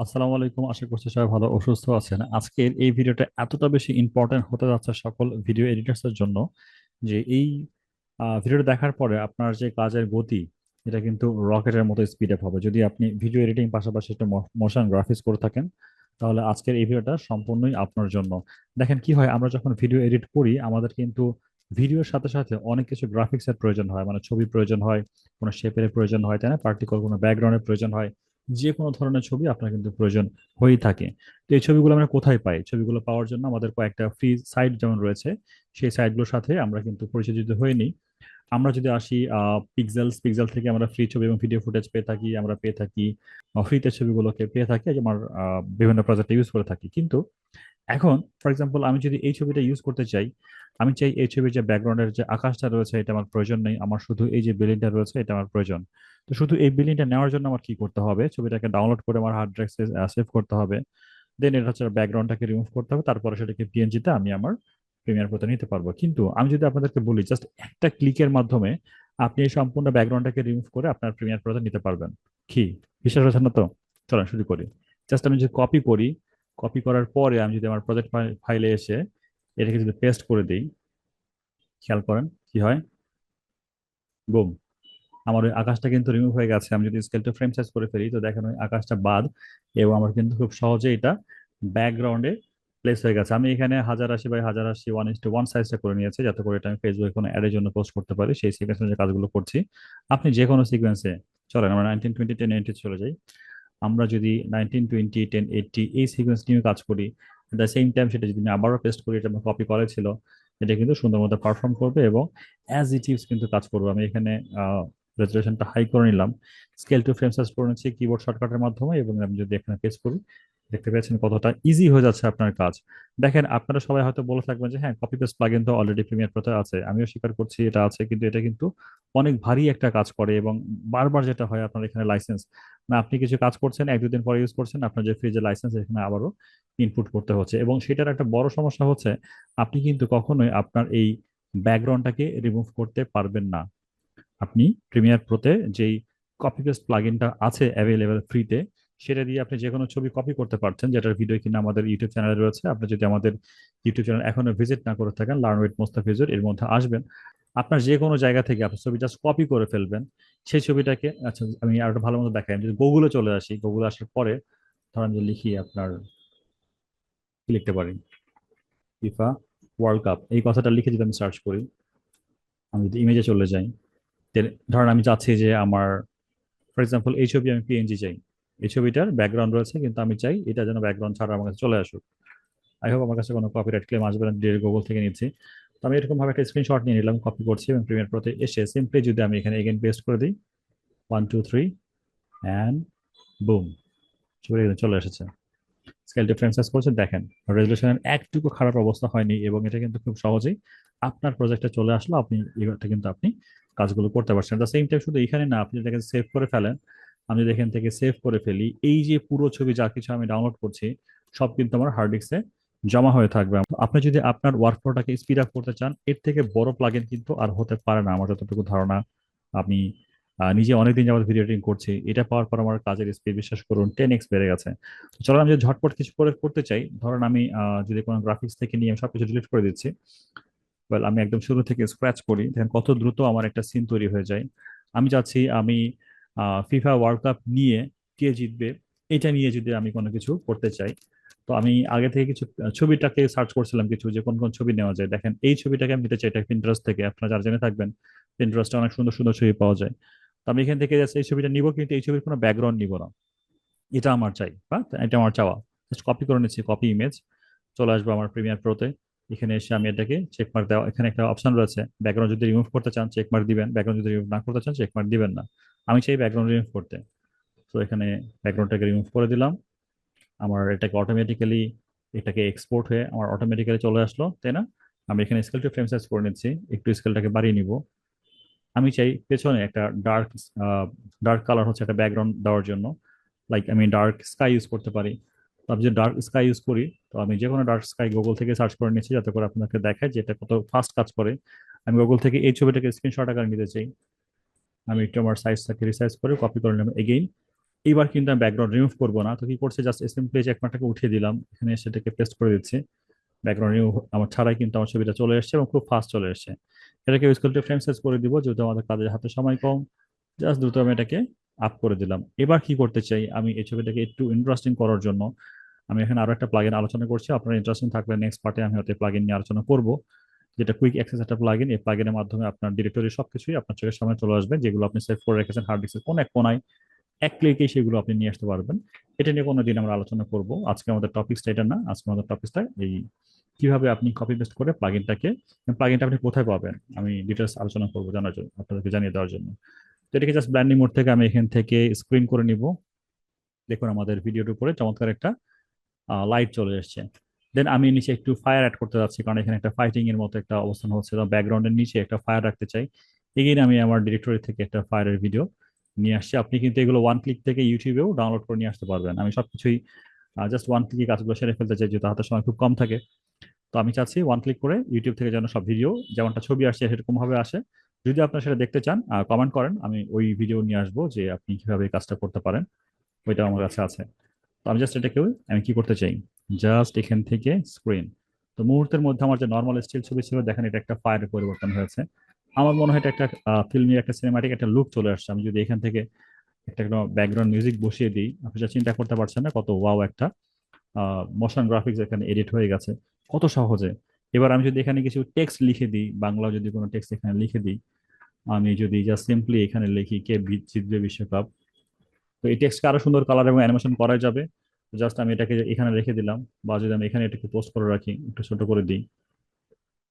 আসসালামু আলাইকুম, আশা করছি সবাই ভালো ও সুস্থ আছেন। আজকের এই ভিডিওটা এতটা বেশি ইম্পর্টেন্ট হতে যাচ্ছে সকল ভিডিও এডিটরসের জন্য যে এই ভিডিওটা দেখার পরে আপনার যে কাজের গতি এটা কিন্তু রকেটের মতো স্পিড আপ হবে। যদি আপনি ভিডিও এডিটিং পাশাপাশি একটা মোশন গ্রাফিক্স করে থাকেন, তাহলে আজকের এই ভিডিওটা সম্পূর্ণই আপনার জন্য। দেখেন কি হয়, আমরা যখন ভিডিও এডিট করি আমাদের কিন্তু ভিডিওর সাথে সাথে অনেক কিছু গ্রাফিক্সের প্রয়োজন হয়, মানে ছবি প্রয়োজন হয়, কোনো শেপের প্রয়োজন হয়, তাই না, পার্টিকুলার কোনো ব্যাকগ্রাউন্ডের প্রয়োজন হয়। যে কোনো ধরনের ছবি আপনার কিন্তু প্রয়োজন হয়েই থাকে। তো এই ছবিগুলো আমরা কোথায় পাই? ছবিগুলো পাওয়ার জন্য আমাদের কয়েকটা ফ্রি সাইট যেমন রয়েছে, সেই সাইটগুলোর সাথে আমরা কিন্তু পরিচিত হয়ে নিই। আমরা যদি আসি পিক্সেল থেকে আমরা ফ্রি ছবি এবং ভিডিও ফুটেজ পেয়ে থাকি, আমরা পেয়ে থাকি ফ্রিতে ছবিগুলোকে পেয়ে থাকি, এই যে আমার বিভিন্ন প্রজেক্টে ইউজ করে থাকি। কিন্তু এখন ফর এক্সাম্পল আমি যদি এই ছবিটা ইউজ করতে চাই, আমি চাই এই ছবির যে ব্যাকগ্রাউন্ডের যে আকাশটা রয়েছে এটা আমার প্রয়োজন নেই, আমার শুধু এই যে বিল্ডিংটা রয়েছে এটা আমার প্রয়োজন। তো শুধু এই বিল্ডিংটা নেওয়ার জন্য আমার কি করতে হবে? ছবিটাকে ডাউনলোড করে আমার হার্ড ড্রাইভে সেভ করতে হবে। দেন এটা হচ্ছে ব্যাকগ্রাউন্ডটাকে রিমুভ করতে হবে, তারপরে সেটাকে পিএনজিতে আমি আমার প্রিমিয়ার প্রতে নিতে পারবো। কিন্তু আমি যদি আপনাদেরকে বলি জাস্ট একটা ক্লিকের মাধ্যমে আপনি এই সম্পূর্ণ ব্যাকগ্রাউন্ডটাকে রিমুভ করে আপনার প্রিমিয়ার প্রতে নিতে পারবেন। কি বিশ্বাস হচ্ছে না তো? চলেন শুরু করি। জাস্ট আমি যদি কপি করি, কপি করার পরে আমি যদি আমার প্রজেক্ট ফাইলে এসে এটাকে যদি পেস্ট করে দিই, খেয়াল করেন কি হয়। বুম, আমার ওই আকাশটা কিন্তু রিমুভ হয়ে গেছে। আমি যদি স্কেল টু ফ্রেম সাইজ করে ফেলি তো দেখেন ওই আকাশটা বাদ, এবং আমার কিন্তু খুব সহজে এটা ব্যাকগ্রাউন্ডে প্লেস হয়ে গেছে। আমি এখানে 1080 বাই 1080 1:1 সাইজটা করে নিয়েছি, যাতে করে এটা আমি ফেসবুকে কোনো অ্যাডের জন্য পোস্ট করতে পারি। সেই সিকোয়েন্সে যে কাজগুলো করছি, আপনি যে কোনো সিকোয়েন্সে চলেন। আমরা 1920 1080 চলে যাই। আমরা যদি 1920 1080 এই সিকোয়েন্স নিয়ে কাজ করি, এট দ্য সেম টাইম সেটা যদি আমি আবারও পেস্ট করি, এটা আমার কপি করা ছিল, এটা কিন্তু সুন্দর মতো পারফর্ম করবে এবং অ্যাজ ইট ইজ কিন্তু কাজ করবে। আমি এখানে রেজুলেশনটা হাই করে নিলাম, স্কেল টু ফ্রেম সাইজ করে নিচ্ছি কিবোর্ড শর্টকাটের মাধ্যমে, এবং আমি যদি এখানে পেস্ট করি, দেখতে পেয়েছেন কতটা ইজি হয়ে যাচ্ছে আপনার কাজ। দেখেন আপনারা সবাই হয়তো বলে থাকবেন যে হ্যাঁ, কপি পেস্ট প্লাগইন তো অলরেডি প্রিমিয়ার প্রোতে আছে। আমিও স্বীকার করছি এটা আছে, কিন্তু এটা কিন্তু অনেক ভারী একটা কাজ করে। এবং বারবার যেটা হয়, আপনার এখানে লাইসেন্স না, আপনি কিছু কাজ করছেন, এক দুদিন পরে ইউজ করছেন, আপনার যে ফ্রিজের লাইসেন্স এখানে আবারও ইনপুট করতে হচ্ছে। এবং সেটার একটা বড় সমস্যা হচ্ছে আপনি কিন্তু কখনোই আপনার এই ব্যাকগ্রাউন্ডটাকে রিমুভ করতে পারবেন না। আপনি প্রিমিয়ার প্রোতে যেই কপি পেস্ট প্লাগইনটা আছে অ্যাভেলেবেল ফ্রিতে, সেটা দিয়ে আপনি যে কোনো ছবি কপি করতে পারছেন, যেটার ভিডিও কিনা আমাদের ইউটিউব চ্যানেলে রয়েছে। আপনি যদি আমাদের ইউটিউব চ্যানেল এখনো ভিজিট না করে থাকেন, লার্ন উইথ মোস্তাফিজুর এর মধ্যে আসবেন, আপনার যে কোনো জায়গা থেকে আপনি ছবি জাস্ট কপি করে ফেলবেন। সেই ছবিটাকে, আচ্ছা আমি আর একটা ভালো মতো দেখাই, আমি যদি গুগলে চলে আসি, গুগলে আসার পরে ধরেন যে লিখি আপনার, কি লিখতে পারি, ফিফা ওয়ার্ল্ড কাপ, এই কথাটা লিখে যদি আমি সার্চ করি, আমি যদি ইমেজে চলে যাই, ধরেন আমি চাচ্ছি যে আমার ফর এক্সাম্পল এই ছবি আমি পিএনজি চাই, এই ছবিটার ব্যাকগ্রাউন্ড রয়েছে কিন্তু আমি চাই এটা যেন ব্যাকগ্রাউন্ড ছাড়া আমার কাছে চলে আসুক। আই হোপ আমার কাছে কোনো কপিরাইট ক্লেম আসবে না, ডিরেক্ট গুগল থেকে নিচ্ছি। তো আমি এরকম ভাবে একটা স্ক্রিনশট নিয়ে নিলাম, কপি করছি এবং প্রিমিয়ার প্রোতে এসে সিম্পলি যদি আমি এখানে এগেন পেস্ট করে দিই, 1 2 3 অ্যান্ড বুম, ছবি এখানে চলে এসেছে। স্কেল ডিফারেন্সেস করছে দেখেন, রেজলিউশনের একটুকু খারাপ অবস্থা হয়নি, এবং এটা কিন্তু খুব সহজেই আপনার প্রজেক্টে চলে আসলো। আপনি এটা কিন্তু আপনি কাজগুলো করতে পারছেন। দ্য সেম টাইম শুধু এখানে না, আপনি যদি এখানে সেভ করে ফেলেন, আমি যদি এখান থেকে সেভ করে ফেলি, এই যে পুরো ছবি যা কিছু আমি ডাউনলোড করছি সব কিন্তু আমার হার্ড ডিস্কে জমা হয়ে থাকবে। আপনি যদি আপনার ওয়ার্ক ফ্লোটাকে স্পিড আপ করতে চান, এর থেকে বড় প্লাগইন কিন্তু আর হতে পারে না আমার যতটুকু ধারণা। আমি নিজে অনেকদিন যাবত ভিডিও এডিটিং করছি, এটা পাওয়ার পর আমার কাজের স্পিড বিশ্বাস করুন 10x বেড়ে গেছে। চলো আমি যদি ঝটপট কিছু করে করতে চাই, ধরেন আমি যদি কোনো গ্রাফিক্স থেকে নিয়ে আমি সবকিছু ডিলিট করে দিচ্ছি, ওয়েল আমি একদম শুরু থেকে স্ক্র্যাচ করি, দেখেন কত দ্রুত আমার একটা সিন তৈরি হয়ে যায়। আমি চাচ্ছি আমি ফিফা ওয়ার্ল্ড কাপ নিয়ে কে জিতবে, এটা নিয়ে যদি আমি কোনো কিছু করতে চাই, তো আমি আগে থেকে কিছু ছবিটাকে সার্চ করছিলাম কিছু, যে কোন কোন ছবি নেওয়া যায়। দেখেন এই ছবিটাকে আমি নিতে চাই, এটা পিন্টারেস্ট থেকে, আপনারা যারা জেনে থাকবেন পিন্টারেস্টে অনেক সুন্দর সুন্দর ছবি পাওয়া যায়। তো আমি এখান থেকে জাস্ট এই ছবিটা নিব, কিন্তু এই ছবির কোনো ব্যাকগ্রাউন্ড নিব না, এটা আমার চাই বা এটা আমার চাওয়া। জাস্ট কপি করে নিচ্ছি, কপি ইমেজ, চলে আসবো আমার প্রিমিয়ার প্রোতে। এখানে এসে আমি এটাকে চেক মার্ক দেওয়া, এখানে একটা অপশন রয়েছে ব্যাকগ্রাউন্ড যদি রিমুভ করতে চান চেক মার্ক দিবেন, ব্যাকগ্রাউন্ড যদি রিমুভ না করতে চান চেক মার্ক দিবেন না। আমি চাই ব্যাকগ্রাউন্ড রিমুভ করতে, তো এখানে ব্যাকগ্রাউন্ডটাকে রিমুভ করে দিলাম। আমার এটাকে অটোমেটিক্যালি, এটাকে এক্সপোর্ট হয়ে আমার অটোমেটিক্যালি চলে আসলো, তাই না? আমি এখানে স্কেল টু ফ্রেম সাইজ করে নিচ্ছি, একটু স্কেলটাকে বাড়িয়ে নিব। আমি চাই পেছনে একটা ডার্ক ডার্ক কালার হচ্ছে একটা ব্যাকগ্রাউন্ড দেওয়ার জন্য, লাইক আমি ডার্ক স্কাই ইউজ করতে পারি। তো আমি যদি ডার্ক স্কাই ইউজ করি, তো আমি যে কোনো ডার্ক স্কাই গুগল থেকে সার্চ করে নিচ্ছি, যাতে করে আপনাকে দেখায় যে এটা কত ফাস্ট কাজ করে। আমি গুগল থেকে এই ছবিটাকে স্ক্রিনশট আকারে নিতে চাই, আমি একটু আমার সাইজটাকে রিসাইজ করে কপি করে নিলাম এগেইন। এইবার কিন্তু আমি ব্যাকগ্রাউন্ড রিমুভ করবো না, তো কি করছে, জাস্ট সিম্পলি চেকমার্কটাকে উঠিয়ে দিলাম, এখানে সেটাকে পেস্ট করে দিচ্ছি। ব্যাকগ্রাউন্ড রিমুভ আমার ছাড়াই কিন্তু আমার ছবিটা চলে এসেছে এবং খুব ফাস্ট চলে এসেছে। এটাকে স্কুল টু ফ্রেম সাইজ করে দিব, যেহেতু আমাদের কাজের হাতে সময় কম। জাস্ট দ্রুত আমি এটাকে আপ করে দিলাম। এবার কি করতে চাই, আমি এই ছবিটাকে একটু ইন্টারেস্টিং করার জন্য আমি এখানে আরো একটা প্লাগইন আলোচনা করছি। আপনারা ইন্টারেস্টিং থাকলে নেক্সট পার্টে আমি হয়তো প্লাগইন নিয়ে আলোচনা করব, যেটা কুইক অ্যাক্সেস একটা প্লাগইন। এই প্লাগইনের মাধ্যমে আপনার ডিরেক্টরি সবকিছুই আপনার চোখের সামনে চলে আসবে, যেগুলো আপনি সেভ করে রেখেছেন হার্ড ডিস্কের কোন এক কোনায়, এক ক্লিকে সেগুলো আপনি নিয়ে আসতে পারবেন। এটা নিয়ে কোনো দিন আমরা আলোচনা করব, আজকে আমাদের টপিকসটা এটা না। আজকে আমাদের টপিকসটা এই কিভাবে আপনি কপি পেস্ট করে প্লাগইনটা আপনি কোথায় পাবেন, আমি ডিটেলস আলোচনা করবো জানার জন্য, আপনাদেরকে জানিয়ে দেওয়ার জন্য। তো এটাকে জাস্ট ব্ল্যান্ডিং মোড থেকে আমি এখান থেকে স্ক্রিন করে নিব। দেখুন আমাদের ভিডিওর উপরে চমৎকার একটা লাইট চলে এসেছে। দেন আমি নিচে একটু ফায়ার অ্যাড করতে যাচ্ছি, কারণ এখানে একটা ফাইটিং এর মতো একটা অবস্থান হচ্ছে, তো ব্যাকগ্রাউন্ডের নিচে একটা ফায়ার রাখতে চাই। এগেইন আমি আমার ডিরেক্টরি থেকে একটা ফায়ারের ভিডিও নিয়ে আসছি। আপনি কিন্তু এগুলো ওয়ান ক্লিক থেকে ইউটিউবেও ডাউনলোড করে নিয়ে আসতে পারবেন। আমি সবকিছুই জাস্ট ওয়ান ক্লিকে কাজগুলো সেরে ফেলতে চাই, যেহেতু হাতের সময় খুব কম থাকে। তো আমি চাচ্ছি ওয়ান ক্লিক করে ইউটিউব থেকে যেন সব ভিডিও যেমনটা ছবি আসছে সেরকম ভাবে আসে। যদি আপনারা সেটা দেখতে চান কমেন্ট করেন, আমি ওই ভিডিও নিয়ে আসবো যে আপনি কিভাবে এই কাজটা করতে পারেন, ওইটা আমার কাছে আছে। তো আমি জাস্ট এটাকেও আমি কি করতে চাই, জাস্ট এখান থেকে স্ক্রিন। তো মুহূর্তের মধ্যে আমার যে নর্মাল স্টিল ছবি ছিল, দেখেন এটা একটা ফায়ারের পরিবর্তন হয়েছে। আমার মনে হয় এটা একটা ফিল্মি একটা সিনেমাটিক একটা লুক চলে আসছে। আমি যদি এখান থেকে একটা ব্যাকগ্রাউন্ড মিউজিক বসিয়ে দিই, আপনি যা চিন্তা করতে পারছেন না কত ওয়াও একটা মোশন গ্রাফিক্স এখানে এডিট হয়ে গেছে, কত সহজে। এবার আমি যদি এখানে কিছু টেক্সট লিখে দিই, বাংলা যদি কোনো টেক্সট এখানে লিখে দিই, আমি যদি জাস্ট সিম্পলি এখানে লিখি কে জিতবে বিশ্বকাপ, তো এই টেক্সটকে আরো সুন্দর কালার এবং অ্যানিমেশন করা যাবে। জাস্ট আমি এটাকে এখানে রেখে দিলাম, বা যদি আমি এখানে এটাকে পোস্ট করে রাখি, একটু ছোট করে দিই।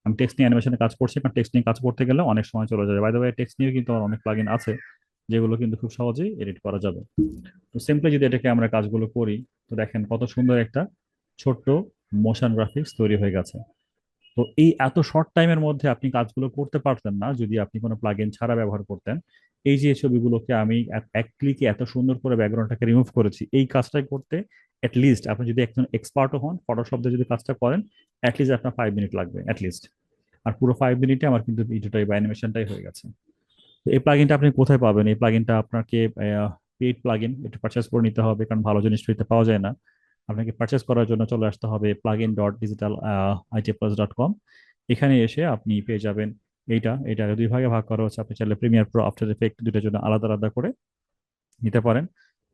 আমি টেক্সট নিয়ে অ্যানিমেশনে কাজ করছি, কারণ টেক্সট নিয়ে কাজ করতে গেলে অনেক সময় চলে যাবে। বাই দ্য ওয়ে, টেক্সট নিয়েও কিন্তু আমার অনেক প্লাগইন আছে, যেগুলো কিন্তু খুব সহজেই এডিট করা যাবে। তো সিম্পলি যদি এটাকে আমরা কাজগুলো করি, তো দেখেন কত সুন্দর একটা ছোট্ট মোশন গ্রাফিক্স তৈরি হয়ে গেছে। তো এই এত শর্ট টাইমের মধ্যে আপনি কাজগুলো করতে পারতেন না যদি আপনি কোনো প্লাগইন ছাড়া ব্যবহার করতেন। এই যে ছবিগুলোকে আমি এক ক্লিকে এত সুন্দর করে ব্যাকগ্রাউন্ডটাকে রিমুভ করেছি, এই কাজটা করতে লিস্ট আপনি যদি একজন এক্সপার্টও হন, ফটোশপ দিয়ে যদি কাজটা করেন, লিস্ট আপনার 5 মিনিট লাগবে লিস্ট। আর পুরো 5 মিনিটে আমার কিন্তু ভিডিওটাই বা অ্যানিমেশনটাই হয়ে গেছে। তো এই প্লাগইনটা আপনি কোথায় পাবেন, এই প্লাগইনটা আপনাকে পেইড প্লাগইন এটা পারচেস করে নিতে হবে, কারণ ভালো জিনিস ফ্রিতে পাওয়া যায় না। আপনাকে পারচেস করার জন্য চলে আসতে হবে plugin.digital-itplus.com। এখানে এসে আপনি পেয়ে যাবেন এইটা। এটা দুই ভাগে ভাগ করা হচ্ছে, আপনি চাইলে প্রিমিয়ার প্রো, আফটার এফেক্ট দুটোর জন্য আলাদা আলাদা করে নিতে পারেন।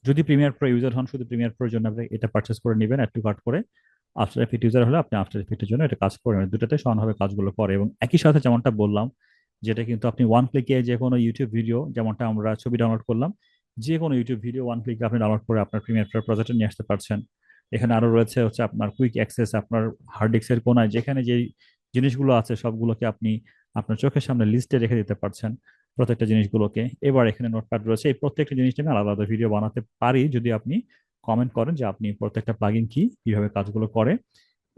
যদি প্রিমিয়ার প্রো ইউজার হন, শুধু প্রিমিয়ার প্রোর জন্য আপনি এটা পারচেস করে নেবেন অ্যাড টু কার্ট করে। আফটার এফেক্ট ইউজার হলে আপনি আফটার এফেক্টের জন্য এটা কাজ করে নেবেন। দুটাতে সমানভাবে কাজগুলো করে, এবং একই সাথে যেমনটা বললাম, যেটা কিন্তু আপনি ওয়ান ক্লিকে যে কোনো ইউটিউব ভিডিও, যেমনটা আমরা ছবি ডাউনলোড করলাম, যে কোনো ইউটিউব ভিডিও ওয়ান ক্লিকে আপনি ডাউনলোড করে আপনার প্রিমিয়ার প্রো প্রজেক্টে নিয়ে আসতে পারছেন। এখানে আরো রয়েছে হচ্ছে আপনার কুইক অ্যাক্সেস, আপনার হার্ড ডিস্কের কোনায় যেখানে যে জিনিসগুলো আছে সবগুলোকে আপনি আপনার চোখের সামনে লিস্টে রেখে দিতে পারছেন প্রত্যেকটা জিনিসগুলোকে। এবার এখানে নোটপ্যাড রয়েছে, এই প্রত্যেকটা জিনিস নিয়ে আমি আলাদা আলাদা ভিডিও বানাতে পারি, যদি আপনি কমেন্ট করেন যে আপনি প্রত্যেকটা প্লাগইন কি, কিভাবে কাজগুলো করে,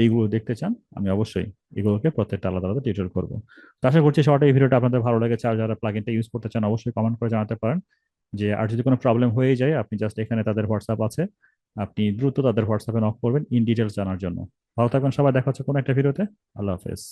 এইগুলো দেখতে চান। আমি অবশ্যই এগুলোকে প্রত্যেকটা আলাদা আলাদা টিউটোরিয়াল করবো। তো আশা করছি শর্ট এই ভিডিওটা আপনাদের ভালো লেগেছে। আর যারা প্লাগইনটা ইউজ করতে চান অবশ্যই কমেন্ট করে জানাতে পারেন। যে আর যদি কোনো প্রবলেম হয়ে যায়, আপনি জাস্ট এখানে তাদের হোয়াটসঅ্যাপ আছে, আপনি দ্রুত তাদের হোয়াটসঅ্যাপে নক করবেন ইন ডিটেলস জানার জন্য। ভালো থাকবেন সবাই, দেখা হচ্ছে কোনো একটা ভিডিওতে। আল্লাহ হাফেজ।